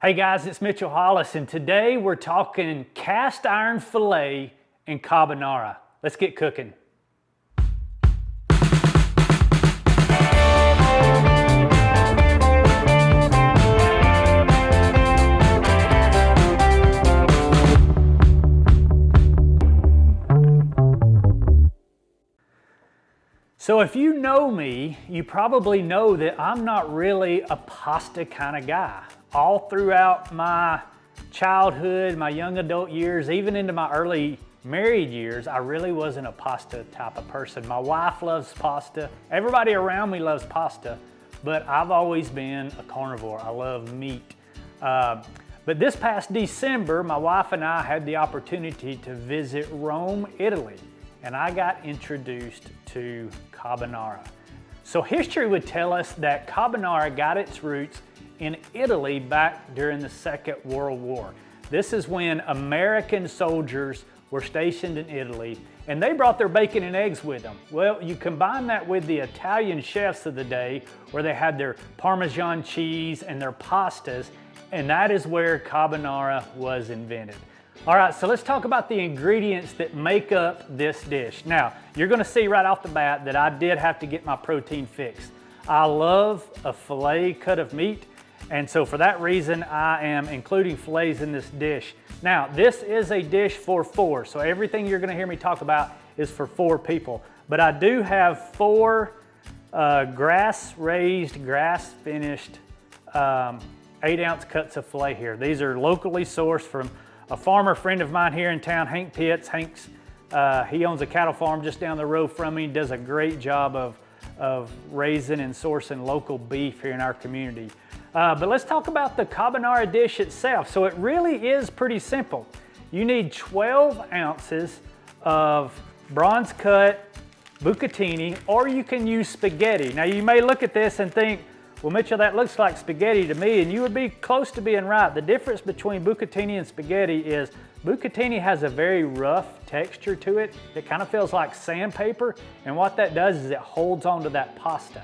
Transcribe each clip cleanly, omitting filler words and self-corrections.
Hey guys, it's Mitchell Hollis, and today we're talking cast iron filet and carbonara. Let's get cooking. So if you know me, you probably know that I'm not really a pasta kind of guy. All throughout my childhood, my young adult years, even into my early married years, I really wasn't a pasta type of person. My wife loves pasta. Everybody around me loves pasta, but I've always been a carnivore. I love meat. But this past December, my wife and I had the opportunity to visit Rome, Italy, and I got introduced to carbonara. So history would tell us that carbonara got its roots in Italy back during the Second World War. This is when American soldiers were stationed in Italy and they brought their bacon and eggs with them. Well, you combine that with the Italian chefs of the day where they had their Parmesan cheese and their pastas, and that is where carbonara was invented. All right, so let's talk about the ingredients that make up this dish. Now, you're gonna see right off the bat that I did have to get my protein fixed. I love a filet cut of meat, and so for that reason, I am including fillets in this dish. Now, this is a dish for four, so everything you're gonna hear me talk about is for four people. But I do have four grass-raised, grass-finished 8-ounce cuts of filet here. These are locally sourced from a farmer friend of mine here in town, Hank Pitts. He owns a cattle farm just down the road from me. Does a great job of raising and sourcing local beef here in our community. But let's talk about the carbonara dish itself. So it really is pretty simple. You need 12 ounces of bronze cut Bucatini, or you can use spaghetti. Now you may look at this and think, well, Mitchell, that looks like spaghetti to me, and you would be close to being right. The difference between Bucatini and spaghetti is Bucatini has a very rough texture to it. It kind of feels like sandpaper, and what that does is it holds onto that pasta.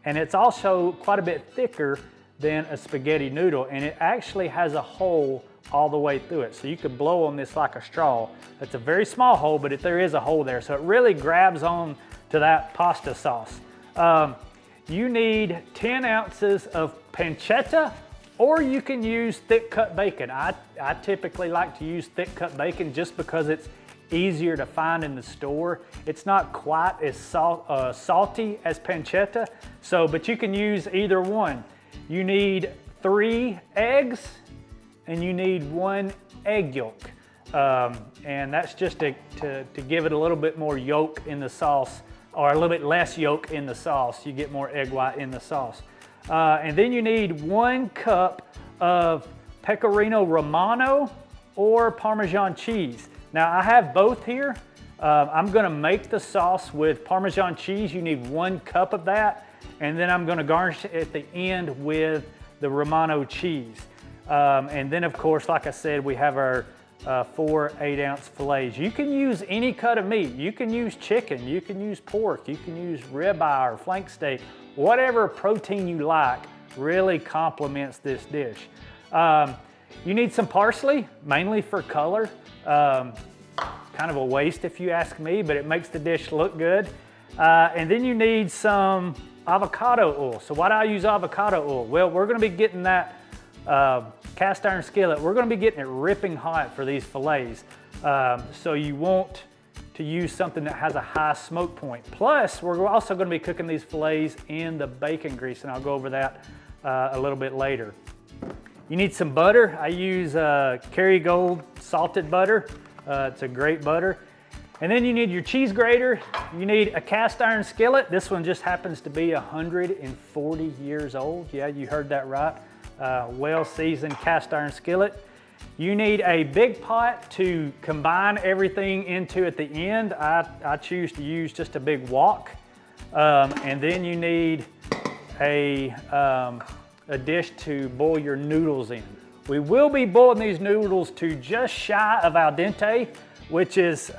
And it's also quite a bit thicker than a spaghetti noodle, and it actually has a hole all the way through it. So you could blow on this like a straw. It's a very small hole, but there is a hole there. So it really grabs on to that pasta sauce. You need 10 ounces of pancetta, or you can use thick cut bacon. I typically like to use thick cut bacon just because it's easier to find in the store. It's not quite as salty as pancetta, but you can use either one. You need 3 eggs and you need 1 egg yolk. And that's just to give it a little bit more yolk in the sauce, or a little bit less yolk in the sauce. You get more egg white in the sauce. And then you need 1 cup of Pecorino Romano or Parmesan cheese. Now I have both here. I'm gonna make the sauce with Parmesan cheese. You need 1 cup of that. And then I'm gonna garnish it at the end with the Romano cheese. And then of course, like I said, we have our 4 8-ounce fillets. You can use any cut of meat. You can use chicken, you can use pork, you can use ribeye or flank steak. Whatever protein you like really complements this dish. You need some parsley, mainly for color. Kind of a waste if you ask me, but it makes the dish look good. And then you need some avocado oil. So why do I use avocado oil? Well, we're gonna be getting that cast iron skillet. We're gonna be getting it ripping hot for these fillets. So you want to use something that has a high smoke point. Plus, we're also gonna be cooking these fillets in the bacon grease, and I'll go over that a little bit later. You need some butter. I use Kerrygold salted butter. It's a great butter. And then you need your cheese grater. You need a cast iron skillet. This one just happens to be 140 years old. Yeah, you heard that right. Well-seasoned cast iron skillet. You need a big pot to combine everything into at the end. I choose to use just a big wok. And then you need a dish to boil your noodles in. We will be boiling these noodles to just shy of al dente, which is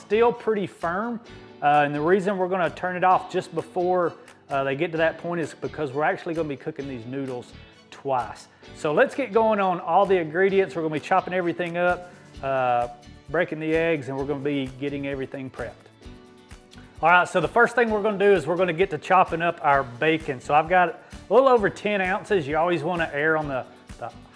still pretty firm. And the reason we're gonna turn it off just before they get to that point is because we're actually gonna be cooking these noodles twice. So let's get going on all the ingredients. We're gonna be chopping everything up, breaking the eggs, and we're gonna be getting everything prepped. All right, so the first thing we're gonna do is we're gonna get to chopping up our bacon. So I've got a little over 10 ounces. You always wanna err on the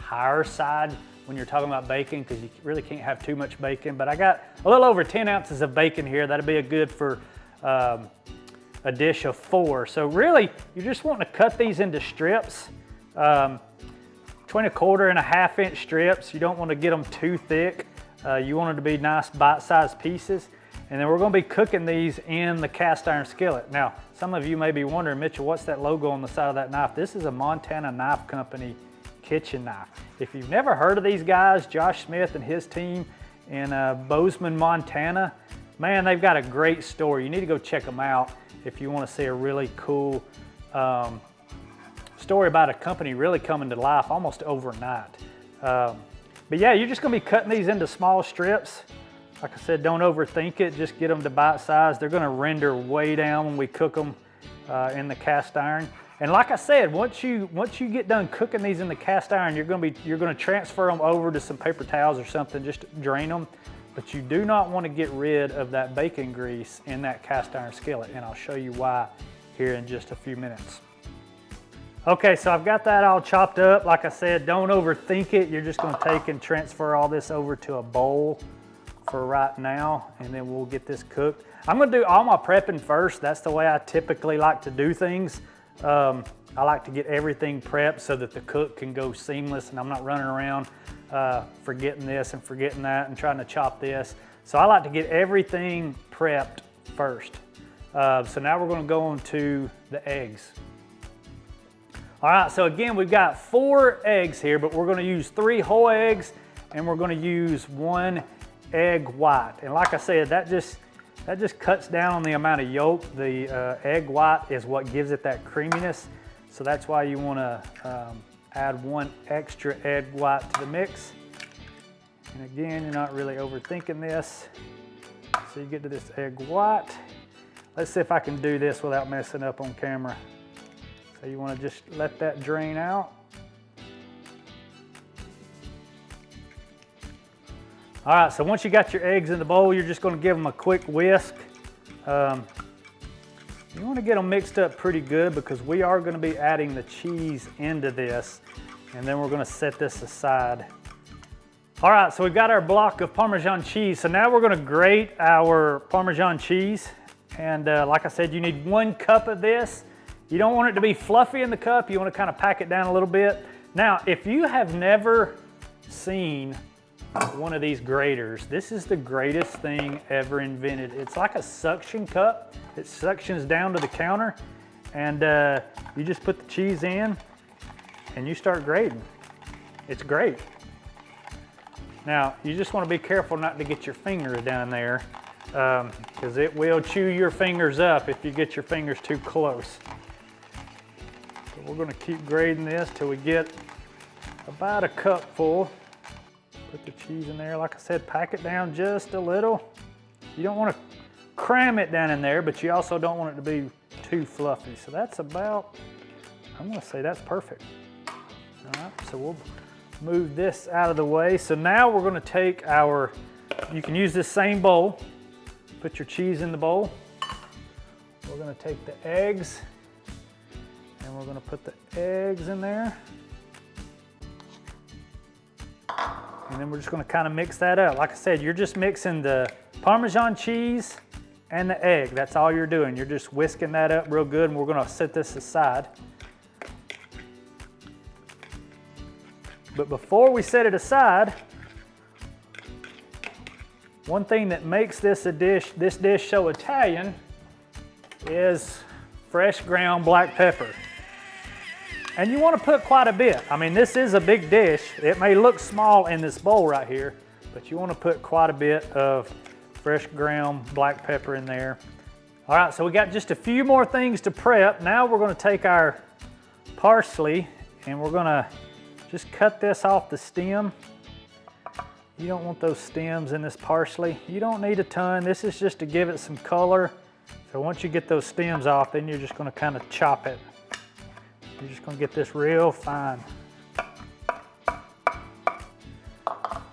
higher side when you're talking about bacon, because you really can't have too much bacon. But I got a little over 10 ounces of bacon here. That'll be good for a dish of 4. So really, you're just wanting to cut these into strips, between 1/4 and 1/2 inch strips. You don't want to get them too thick. You want them to be nice bite-sized pieces. And then we're going to be cooking these in the cast iron skillet. Now, some of you may be wondering, Mitchell, what's that logo on the side of that knife? This is a Montana Knife Company kitchen knife. If you've never heard of these guys, Josh Smith and his team in Bozeman, Montana, man, they've got a great story. You need to go check them out if you want to see a really cool story about a company really coming to life almost overnight. But yeah, you're just going to be cutting these into small strips. Like I said, don't overthink it. Just get them to bite size. They're going to render way down when we cook them in the cast iron. And like I said, once you get done cooking these in the cast iron, you're going to transfer them over to some paper towels or something, just to drain them. But you do not want to get rid of that bacon grease in that cast iron skillet, and I'll show you why here in just a few minutes. Okay, so I've got that all chopped up. Like I said, don't overthink it. You're just going to take and transfer all this over to a bowl for right now, and then we'll get this cooked. I'm going to do all my prepping first. That's the way I typically like to do things. I like to get everything prepped so that the cook can go seamless, and I'm not running around forgetting this and forgetting that and trying to chop this. So I like to get everything prepped first. So now we're going to go on to the eggs. All right, so again, we've got 4 eggs here, but we're going to use 3 whole eggs, and we're going to use 1 egg white. And like I said, that just cuts down on the amount of yolk. The egg white is what gives it that creaminess. So that's why you want to add 1 extra egg white to the mix. And again, you're not really overthinking this. So you get to this egg white. Let's see if I can do this without messing up on camera. So you want to just let that drain out. All right, so once you got your eggs in the bowl, you're just going to give them a quick whisk. You want to get them mixed up pretty good, because we are going to be adding the cheese into this, and then we're going to set this aside. All right, so we've got our block of Parmesan cheese. So now we're going to grate our Parmesan cheese. And like I said, you need 1 cup of this. You don't want it to be fluffy in the cup. You want to kind of pack it down a little bit. Now, if you have never seen one of these graters, this is the greatest thing ever invented. It's like a suction cup. It suctions down to the counter, and you just put the cheese in and you start grating. It's great. Now, you just want to be careful not to get your fingers down there, because it will chew your fingers up if you get your fingers too close. So we're going to keep grating this till we get about a cup full. Put the cheese in there. Like I said, pack it down just a little. You don't want to cram it down in there, but you also don't want it to be too fluffy. So that's about, I'm going to say that's perfect. All right, so we'll move this out of the way. So now we're going to take our, you can use this same bowl. Put your cheese in the bowl. We're going to take the eggs, and we're going to put the eggs in there. And then we're just going to kind of mix that up. Like I said, you're just mixing the Parmesan cheese and the egg. That's all you're doing. You're just whisking that up real good, and we're going to set this aside. But before we set it aside, one thing that makes this dish so Italian is fresh ground black pepper. And you want to put quite a bit. I mean, this is a big dish. It may look small in this bowl right here, but you want to put quite a bit of fresh ground black pepper in there. All right, so we got just a few more things to prep. Now we're going to take our parsley, and we're going to just cut this off the stem. You don't want those stems in this parsley. You don't need a ton. This is just to give it some color. So once you get those stems off, then you're just going to kind of chop it. You're just going to get this real fine.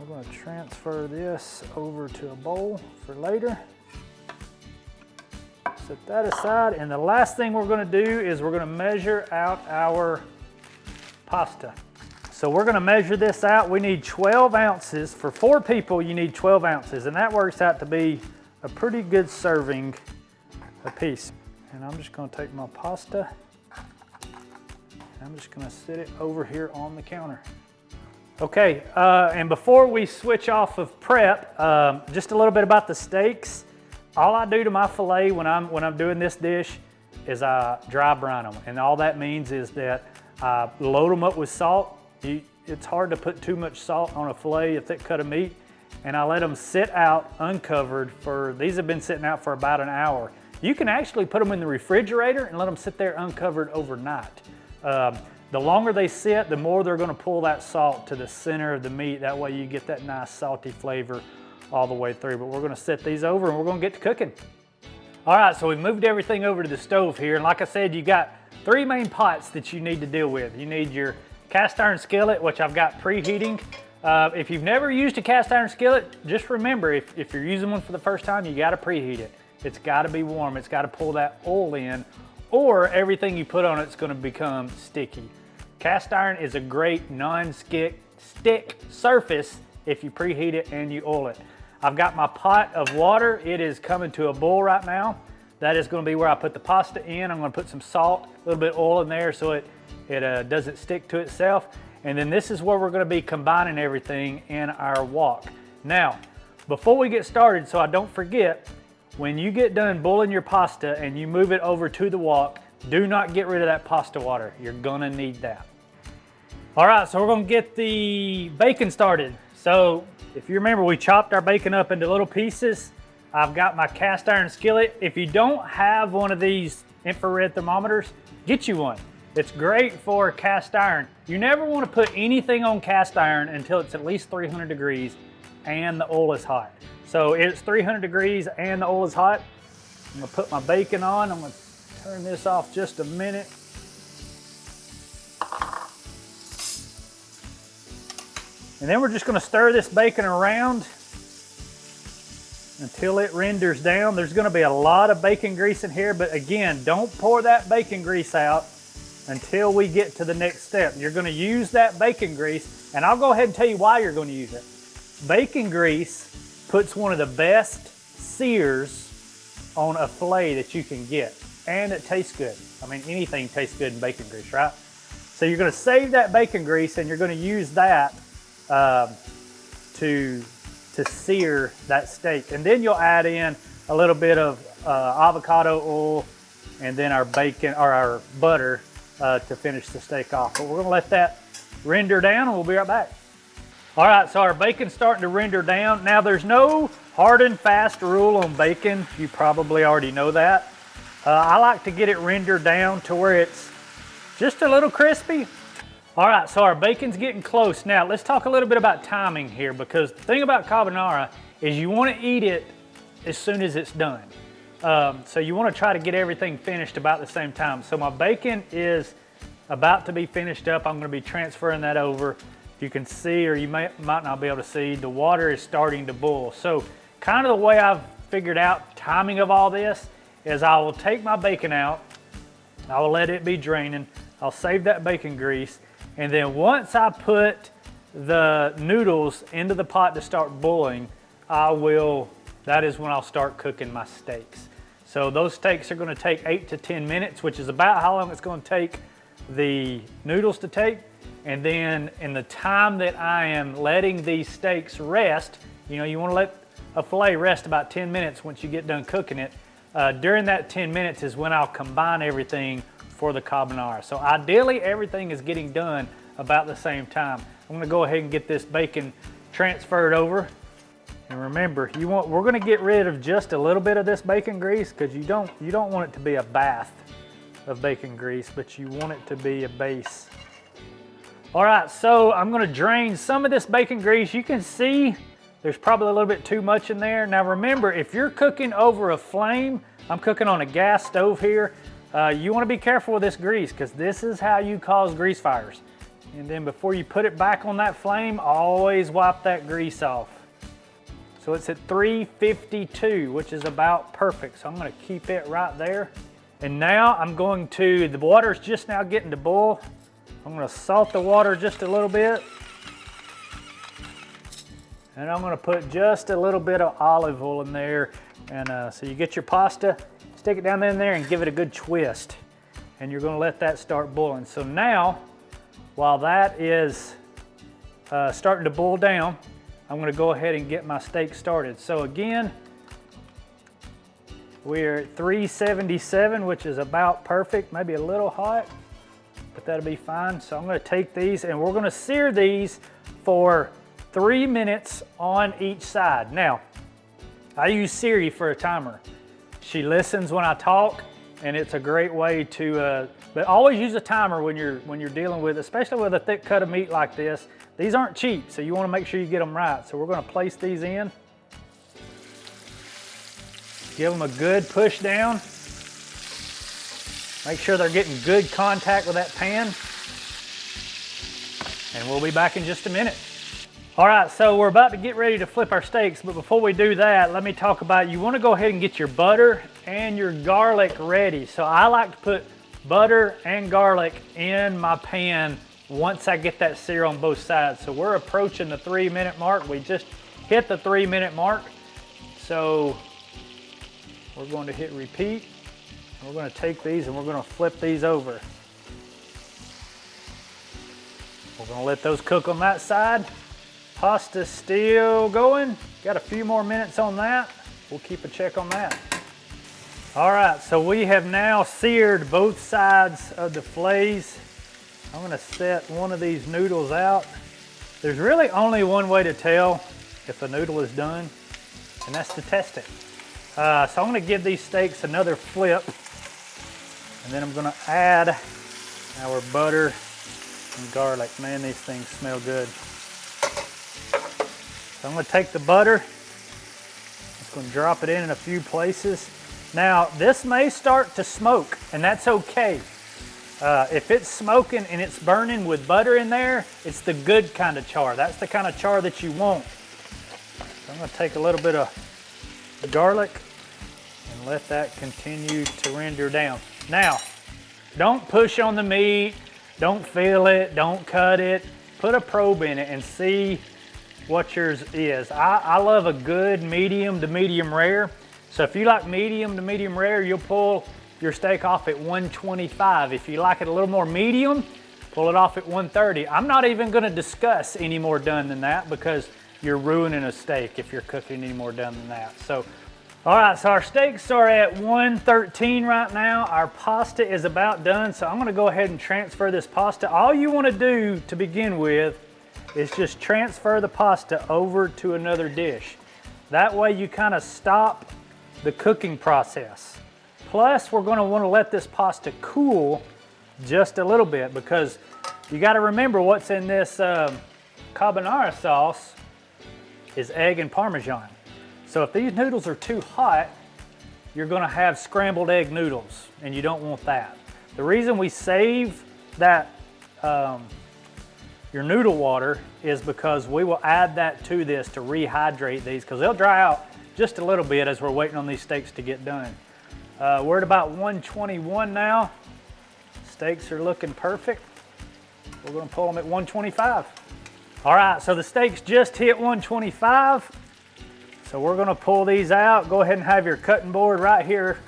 we're going to transfer this over to a bowl for later. Set that aside, and the last thing we're going to do is we're going to measure out our pasta. So we're going to measure this out. We need 12 ounces. For 4 people, you need 12 ounces, and that works out to be a pretty good serving apiece. And I'm just going to take my pasta, and I'm just going to sit it over here on the counter. Okay, and before we switch off of prep, just a little bit about the steaks. All I do to my filet when I'm doing this dish is I dry brine them, and all that means is that I load them up with salt. It's hard to put too much salt on a filet, a thick cut of meat, and I let them sit out uncovered these have been sitting out for about an hour. You can actually put them in the refrigerator and let them sit there uncovered overnight. The longer they sit, the more they're going to pull that salt to the center of the meat. That way you get that nice salty flavor all the way through. But we're going to set these over and we're going to get to cooking. All right, so we've moved everything over to the stove here. And like I said, you got 3 main pots that you need to deal with. You need your cast iron skillet, which I've got preheating. If you've never used a cast iron skillet, just remember, if you're using one for the first time, you got to preheat it. It's got to be warm. It's got to pull that oil in, or everything you put on it's going to become sticky. Cast iron is a great non-stick surface if you preheat it and you oil it. I've got my pot of water. It is coming to a boil right now. That is going to be where I put the pasta in. I'm going to put some salt, a little bit of oil in there so it doesn't stick to itself. And then this is where we're going to be combining everything in our wok. Now, before we get started, so I don't forget, when you get done boiling your pasta and you move it over to the wok, do not get rid of that pasta water. You're going to need that. All right, so we're going to get the bacon started. So if you remember, we chopped our bacon up into little pieces. I've got my cast iron skillet. If you don't have one of these infrared thermometers, get you one. It's great for cast iron. You never want to put anything on cast iron until it's at least 300 degrees and the oil is hot. So it's 300 degrees and the oil is hot. I'm gonna put my bacon on. I'm gonna turn this off just a minute. And then we're just gonna stir this bacon around until it renders down. There's gonna be a lot of bacon grease in here, but again, don't pour that bacon grease out until we get to the next step. You're gonna use that bacon grease, and I'll go ahead and tell you why you're gonna use it. Bacon grease puts one of the best sears on a filet that you can get, and it tastes good. I mean, anything tastes good in bacon grease, right? So you're gonna save that bacon grease and you're gonna use that to sear that steak. And then you'll add in a little bit of avocado oil and then our bacon or our butter to finish the steak off. But we're gonna let that render down and we'll be right back. All right, so our bacon's starting to render down. Now there's no hard and fast rule on bacon. You probably already know that. I like to get it rendered down to where it's just a little crispy. All right, so our bacon's getting close. Now let's talk a little bit about timing here, because the thing about carbonara is you want to eat it as soon as it's done. So you want to try to get everything finished about the same time. So my bacon is about to be finished up. I'm going to be transferring that over. You can see, or you might not be able to see, the water is starting to boil. So kind of the way I've figured out timing of all this is I will take my bacon out, I will let it be draining, I'll save that bacon grease, and then once I put the noodles into the pot to start boiling, that is when I'll start cooking my steaks. So those steaks are gonna take 8 to 10 minutes, which is about how long it's gonna take the noodles to take. And then in the time that I am letting these steaks rest, you want to let a filet rest about 10 minutes once you get done cooking it. During that 10 minutes is when I'll combine everything for the carbonara. So ideally everything is getting done about the same time. I'm going to go ahead and get this bacon transferred over. And remember, we're going to get rid of just a little bit of this bacon grease, because you don't want it to be a bath of bacon grease, but you want it to be a base. All right, so I'm gonna drain some of this bacon grease. You can see there's probably a little bit too much in there. Now remember, if you're cooking over a flame, I'm cooking on a gas stove here, you wanna be careful with this grease, because this is how you cause grease fires. And then before you put it back on that flame, always wipe that grease off. So it's at 352, which is about perfect. So I'm gonna keep it right there. And now I'm going to, the water's just now getting to boil. I'm gonna salt the water just a little bit. And I'm gonna put just a little bit of olive oil in there. And so you get your pasta, stick it down in there and give it a good twist. And you're gonna let that start boiling. So now, while that is starting to boil down, I'm gonna go ahead and get my steak started. So again, we're at 377, which is about perfect, maybe a little hot, but that'll be fine. So I'm gonna take these and we're gonna sear these for 3 minutes on each side. Now, I use Siri for a timer. She listens when I talk, and it's a great way to, but always use a timer when you're dealing with, especially with a thick cut of meat like this. These aren't cheap, so you wanna make sure you get them right. So we're gonna place these in. Give them a good push down. Make sure they're getting good contact with that pan. And we'll be back in just a minute. All right, so we're about to get ready to flip our steaks, but before we do that, let me talk about, you wanna go ahead and get your butter and your garlic ready. So I like to put butter and garlic in my pan once I get that sear on both sides. So we're approaching the 3 minute mark. We just hit the 3 minute mark. So we're going to hit repeat. We're going to take these and we're going to flip these over. We're going to let those cook on that side. Pasta's still going. Got a few more minutes on that. We'll keep a check on that. All right, so we have now seared both sides of the fillets. I'm gonna set one of these noodles out. There's really only one way to tell if a noodle is done, and that's to test it. So I'm gonna give these steaks another flip, and then I'm gonna add our butter and garlic. Man, these things smell good. So I'm gonna take the butter, just gonna drop it in a few places. Now, this may start to smoke, and that's okay. If it's smoking and it's burning with butter in there, it's the good kind of char. That's the kind of char that you want. So I'm gonna take a little bit of garlic and let that continue to render down. Now, don't push on the meat, don't feel it, don't cut it. Put a probe in it and see what yours is. I love a good medium to medium rare. So if you like medium to medium rare, you'll pull your steak off at 125. If you like it a little more medium, pull it off at 130. I'm not even gonna discuss any more done than that because you're ruining a steak if you're cooking any more done than that. So, all right, so our steaks are at 113 right now. Our pasta is about done, so I'm gonna go ahead and transfer this pasta. All you wanna do to begin with is just transfer the pasta over to another dish. That way you kind of stop the cooking process. Plus, we're gonna wanna let this pasta cool just a little bit because you gotta remember what's in this carbonara sauce is egg and Parmesan. So if these noodles are too hot, you're gonna have scrambled egg noodles, and you don't want that. The reason we save that your noodle water is because we will add that to this to rehydrate these because they'll dry out just a little bit as we're waiting on these steaks to get done. We're at about 121 now. Steaks are looking perfect. We're gonna pull them at 125. All right, so the steaks just hit 125. So we're gonna pull these out. Go ahead and have your cutting board right here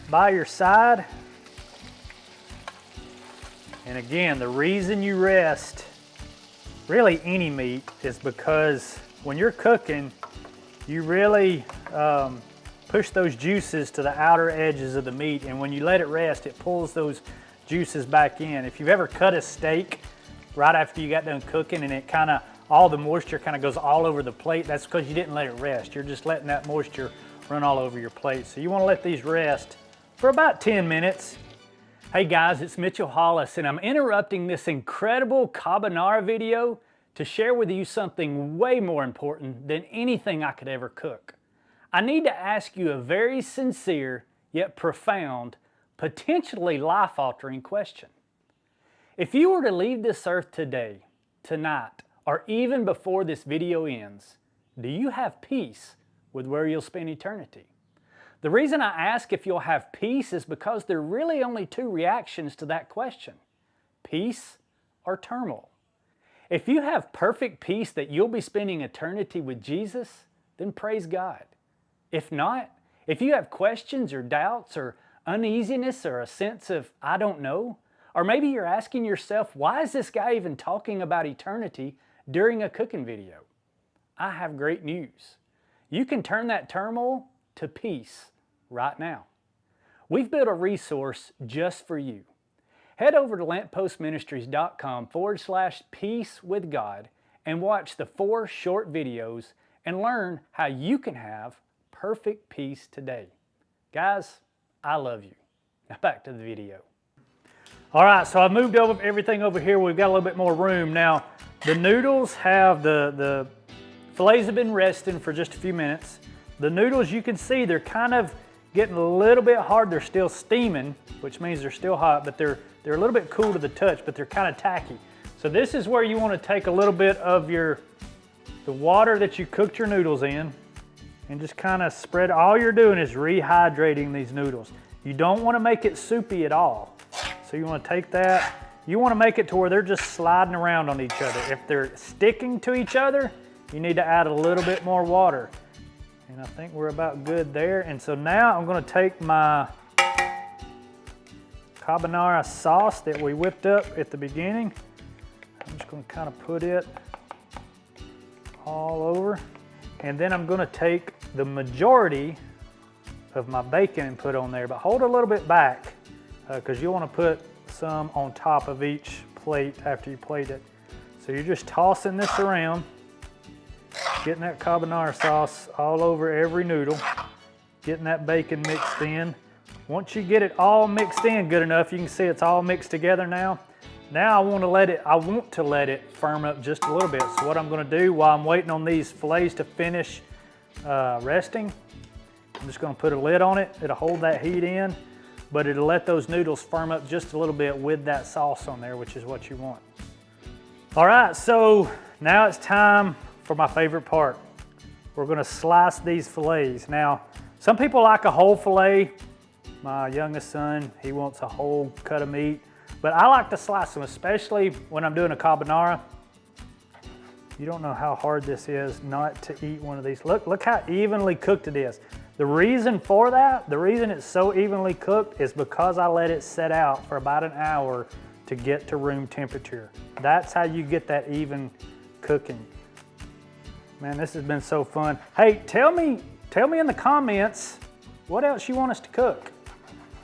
by your side. And again, the reason you rest really any meat is because when you're cooking, you really push those juices to the outer edges of the meat, and when you let it rest, it pulls those juices back in. If you've ever cut a steak right after you got done cooking and it kind of, all the moisture kind of goes all over the plate, that's because you didn't let it rest. You're just letting that moisture run all over your plate. So you want to let these rest for about 10 minutes. Hey guys, it's Mitchell Hollis, and I'm interrupting this incredible carbonara video to share with you something way more important than anything I could ever cook. I need to ask you a very sincere yet profound, potentially life-altering question. If you were to leave this earth today, tonight, or even before this video ends, do you have peace with where you'll spend eternity? The reason I ask if you'll have peace is because there are really only two reactions to that question: peace or turmoil. If you have perfect peace that you'll be spending eternity with Jesus, then praise God. If not, if you have questions or doubts or uneasiness or a sense of, I don't know, or maybe you're asking yourself, why is this guy even talking about eternity during a cooking video? I have great news. You can turn that turmoil to peace right now. We've built a resource just for you. Head over to lampostministries.com/peace with God and watch the 4 short videos and learn how you can have perfect peace today. Guys, I love you. Now back to the video. All right, so I moved over everything over here. We've got a little bit more room. Now, the noodles have the fillets have been resting for just a few minutes. The noodles, you can see they're kind of getting a little bit hard. They're still steaming, which means they're still hot, but they're a little bit cool to the touch, but they're kind of tacky. So this is where you want to take a little bit of the water that you cooked your noodles in and just kind of spread. All you're doing is rehydrating these noodles. You don't want to make it soupy at all. So you want to take that, you want to make it to where they're just sliding around on each other. If they're sticking to each other, you need to add a little bit more water. And I think we're about good there. And so now I'm going to take my carbonara sauce that we whipped up at the beginning. I'm just going to kind of put it all over. And then I'm going to take the majority of my bacon and put on there, but hold a little bit back because you want to put some on top of each plate after you plate it. So you're just tossing this around, getting that carbonara sauce all over every noodle, getting that bacon mixed in. Once you get it all mixed in good enough, you can see it's all mixed together now. Now I want to let it firm up just a little bit. So what I'm going to do while I'm waiting on these fillets to finish resting, I'm just going to put a lid on it. It'll hold that heat in, but it'll let those noodles firm up just a little bit with that sauce on there, which is what you want. All right, so now it's time for my favorite part. We're going to slice these fillets. Now, some people like a whole fillet. My youngest son, he wants a whole cut of meat, but I like to slice them, especially when I'm doing a carbonara. You don't know how hard this is not to eat one of these. Look how evenly cooked it is. The reason for that, the reason it's so evenly cooked is because I let it set out for about an hour to get to room temperature. That's how you get that even cooking. Man, this has been so fun. Hey, tell me in the comments what else you want us to cook.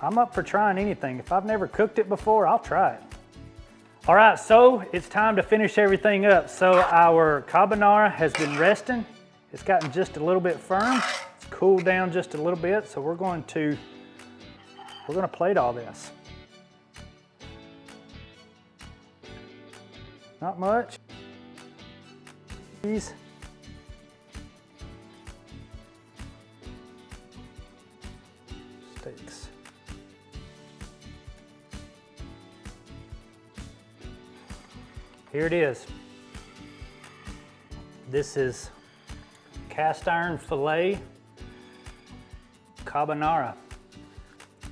I'm up for trying anything. If I've never cooked it before, I'll try it. All right, so it's time to finish everything up. So our carbonara has been resting. It's gotten just a little bit firm. It's cooled down just a little bit. So we're going to plate all this. Not much. These. Steaks. Here it is. This is cast iron filet carbonara.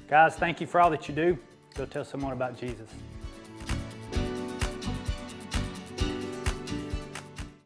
Guys, thank you for all that you do. Go tell someone about Jesus.